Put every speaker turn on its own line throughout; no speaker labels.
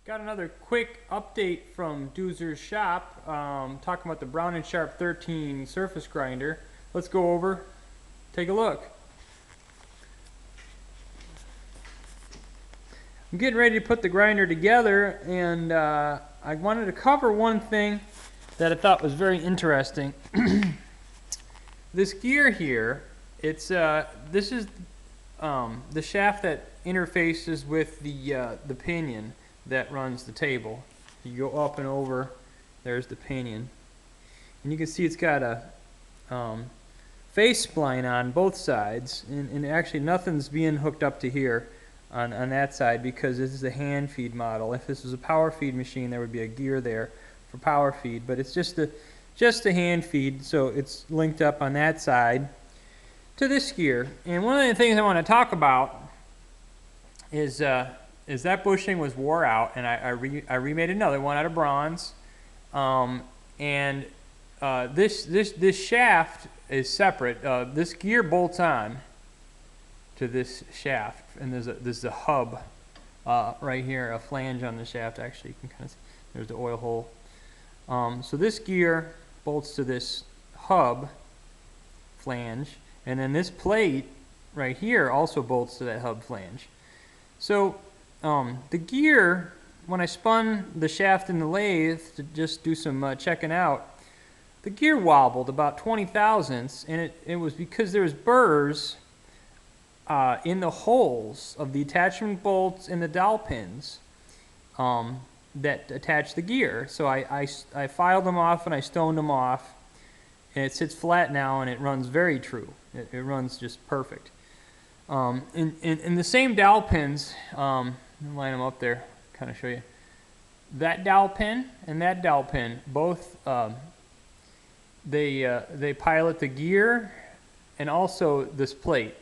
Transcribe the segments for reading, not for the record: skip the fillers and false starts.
Got another quick update from Doozer's shop, talking about the Brown & Sharpe 13 surface grinder. Let's go over, take a look. I'm getting ready to put the grinder together, and I wanted to cover one thing that I thought was very interesting. This gear here, this is the shaft that interfaces with the pinion that runs the table. You go up and over, there's the pinion, and you can see it's got a face spline on both sides, and actually nothing's being hooked up to here on that side because this is a hand feed model. If this was a power feed machine, there would be a gear there for power feed, but it's just a hand feed, so it's linked up on that side to this gear. And one of the things I want to talk about is that bushing was wore out, and I remade another one out of bronze, and this shaft is separate. This gear bolts on to this shaft, and there's a hub right here, a flange on the shaft. Actually, you can kind of see there's the oil hole. So this gear bolts to this hub flange, and then this plate right here also bolts to that hub flange. So the gear, when I spun the shaft in the lathe to just do some checking out, the gear wobbled about 20 thousandths, and it was because there was burrs in the holes of the attachment bolts and the dowel pins that attach the gear. So I filed them off and I stoned them off, and it sits flat now, and it runs very true. It runs just perfect. In the same dowel pins, line them up there, kind of show you. That dowel pin and that dowel pin, both they pilot the gear and also this plate.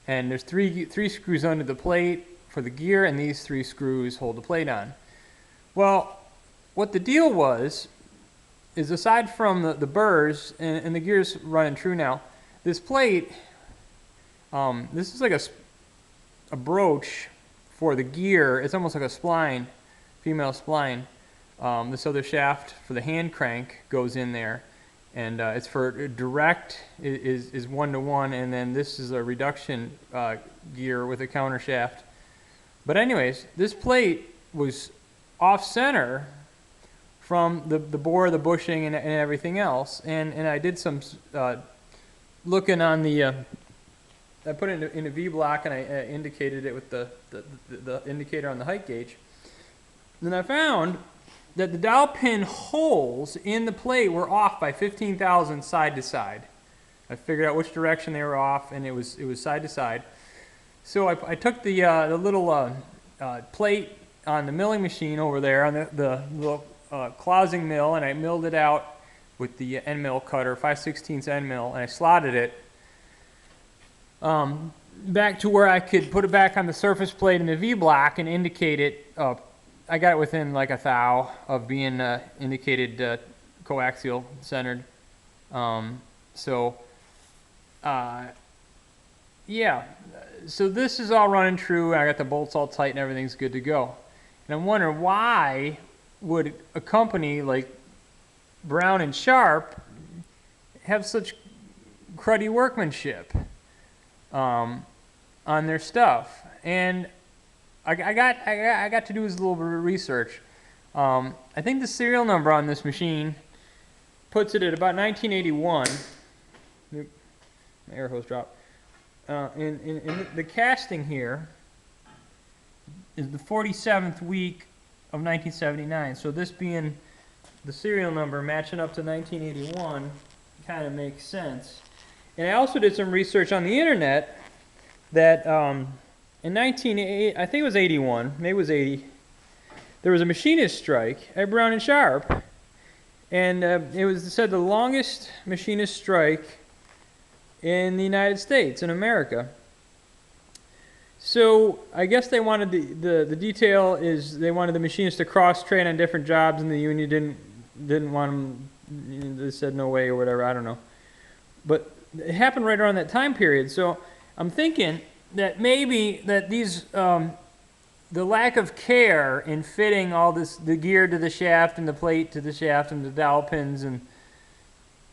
And there's three screws under the plate for the gear, and these 3 screws hold the plate on. Well, what the deal was is, aside from the burrs and the gear's running true now, this plate, this is like a brooch for the gear. It's almost like a spline, female spline. This other shaft for the hand crank goes in there, and it's for direct is 1-to-1, and then this is a reduction gear with a counter shaft. But anyways, this plate was off center from the bore, the bushing, and everything else, and I did some looking on the I put it in a V block, and I indicated it with the indicator on the height gauge. Then I found that the dowel pin holes in the plate were off by 15 thousandths side to side. I figured out which direction they were off, and it was side to side. So I took the little plate on the milling machine over there on the little closing mill, and I milled it out with the end mill cutter, 5/16 end mill, and I slotted it back to where I could put it back on the surface plate in the V block and indicate it. I got it within like a thou of being indicated coaxial centered. Yeah, so this is all running true. I got the bolts all tight and everything's good to go. And I'm wondering, why would a company like Brown & Sharpe have such cruddy workmanship on their stuff? And I got to do a little bit of research. I think the serial number on this machine puts it at about 1981. My air hose dropped. In the casting here is the 47th week of 1979. So this being the serial number matching up to 1981 kind of makes sense. And I also did some research on the internet that in I think it was 81, maybe it was 80, there was a machinist strike at Brown & Sharpe, and it was said the longest machinist strike in the United States, in America. So I guess they wanted the detail is they wanted the machinists to cross train on different jobs, and the union didn't want them. They said no way or whatever. I don't know, but it happened right around that time period. So I'm thinking that maybe that these the lack of care in fitting all this, the gear to the shaft and the plate to the shaft and the dowel pins and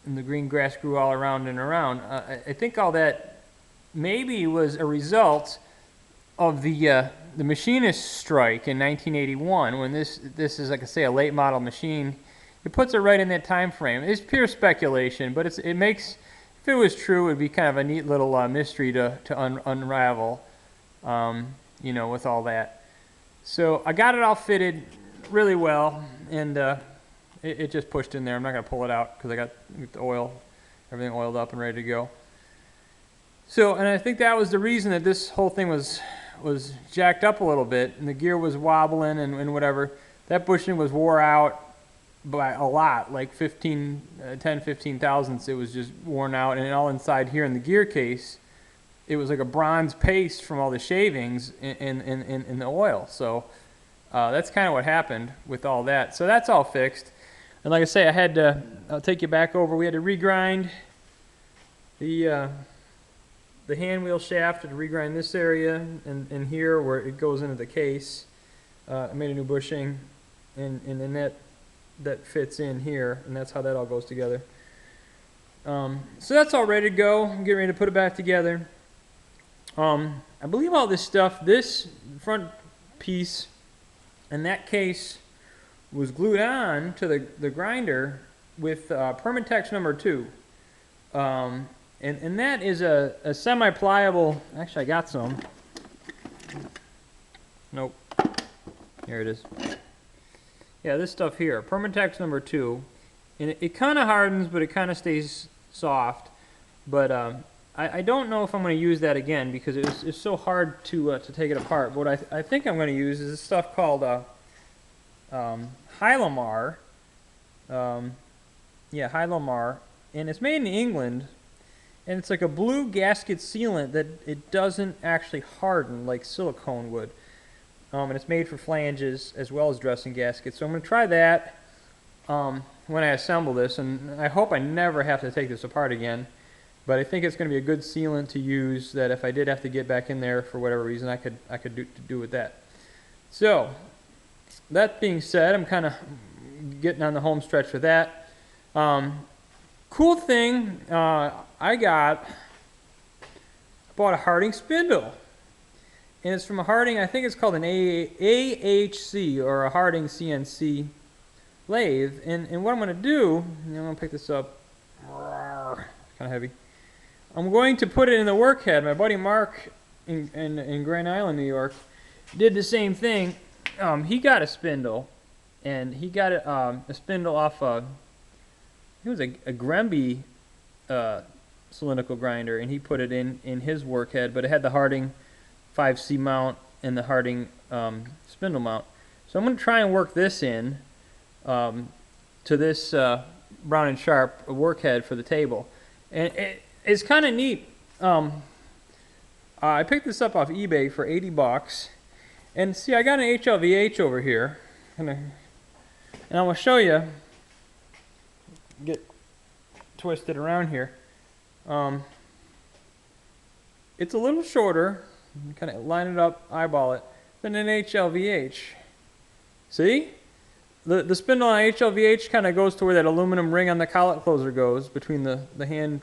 the green grass grew all around and around. I think all that maybe was a result of the machinist strike in 1981 when this is, like I say, a late model machine. It puts it right in that time frame. It's pure speculation, but it makes, if it was true, it would be kind of a neat little mystery to unravel, you know, with all that. So I got it all fitted really well, and it just pushed in there. I'm not going to pull it out because I got the oil, everything oiled up and ready to go. So, and I think that was the reason that this whole thing was jacked up a little bit, and the gear was wobbling and whatever. That bushing was wore out by a lot, like 10, 15 thousandths. It was just worn out, and all inside here in the gear case, it was like a bronze paste from all the shavings in the oil. So that's kind of what happened with all that. So that's all fixed. And like I say, I'll take you back over. We had to regrind the hand wheel shaft, to regrind this area and here where it goes into the case. I made a new bushing, and then that fits in here, and that's how that all goes together. So that's all ready to go. I'm getting ready to put it back together. I believe all this stuff, this front piece and that case was glued on to the grinder with Permatex number 2. And that is a semi-pliable, actually I got some. Nope. Here it is. Yeah, this stuff here, Permatex number 2. And it kind of hardens, but it kind of stays soft. But I don't know if I'm going to use that again because it's so hard to take it apart. But what I think I'm going to use is this stuff called Hylomar. Yeah, Hylomar. And it's made in England. And it's like a blue gasket sealant that it doesn't actually harden like silicone would. And it's made for flanges as well as dressing gaskets. So I'm going to try that when I assemble this. And I hope I never have to take this apart again. But I think it's going to be a good sealant to use that if I did have to get back in there for whatever reason, I could do with that. So, that being said, I'm kind of getting on the home stretch with that. Cool thing, I bought a Harding spindle. And it's from a Harding, I think it's called an AHC, or a Harding CNC lathe. And what I'm going to do, I'm going to pick this up, kind of heavy. I'm going to put it in the workhead. My buddy Mark in Grand Island, New York, did the same thing. He got a spindle, and he got a spindle off it was a Gremby cylindrical grinder, and he put it in his workhead, but it had the Harding 5C mount and the Harding spindle mount. So I'm going to try and work this in to this Brown & Sharpe workhead for the table. And it's kind of neat. I picked this up off eBay for 80 bucks. And see, I got an HLVH over here. And I'm going to show you. Get twisted around here. It's a little shorter. Kind of line it up, eyeball it, than an HLVH. See? The spindle on HLVH kind of goes to where that aluminum ring on the collet closer goes, between the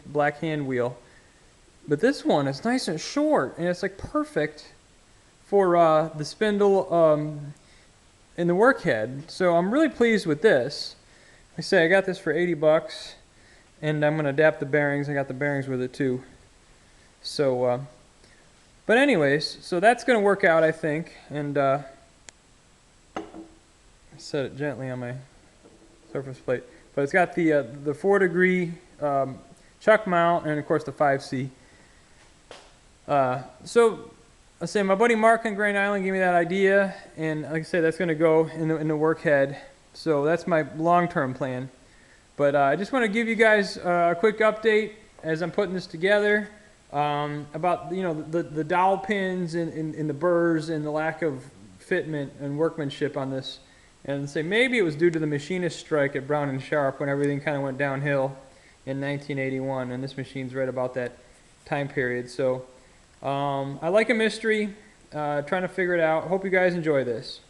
black hand wheel. But this one is nice and short, and it's like perfect for the spindle in the workhead. So I'm really pleased with this. I say I got this for 80 bucks, and I'm going to adapt the bearings. I got the bearings with it too. So, but anyways, so that's going to work out, I think, and set it gently on my surface plate. But it's got the 4-degree chuck mount and of course the 5C. So I say my buddy Mark in Grand Island gave me that idea, and like I say, that's going to go in the workhead. So that's my long-term plan. But I just want to give you guys a quick update as I'm putting this together about the dowel pins and the burrs and the lack of fitment and workmanship on this. And say maybe it was due to the machinist strike at Brown & Sharpe when everything kind of went downhill in 1981, and this machine's right about that time period. So I like a mystery. trying to figure it out. Hope you guys enjoy this.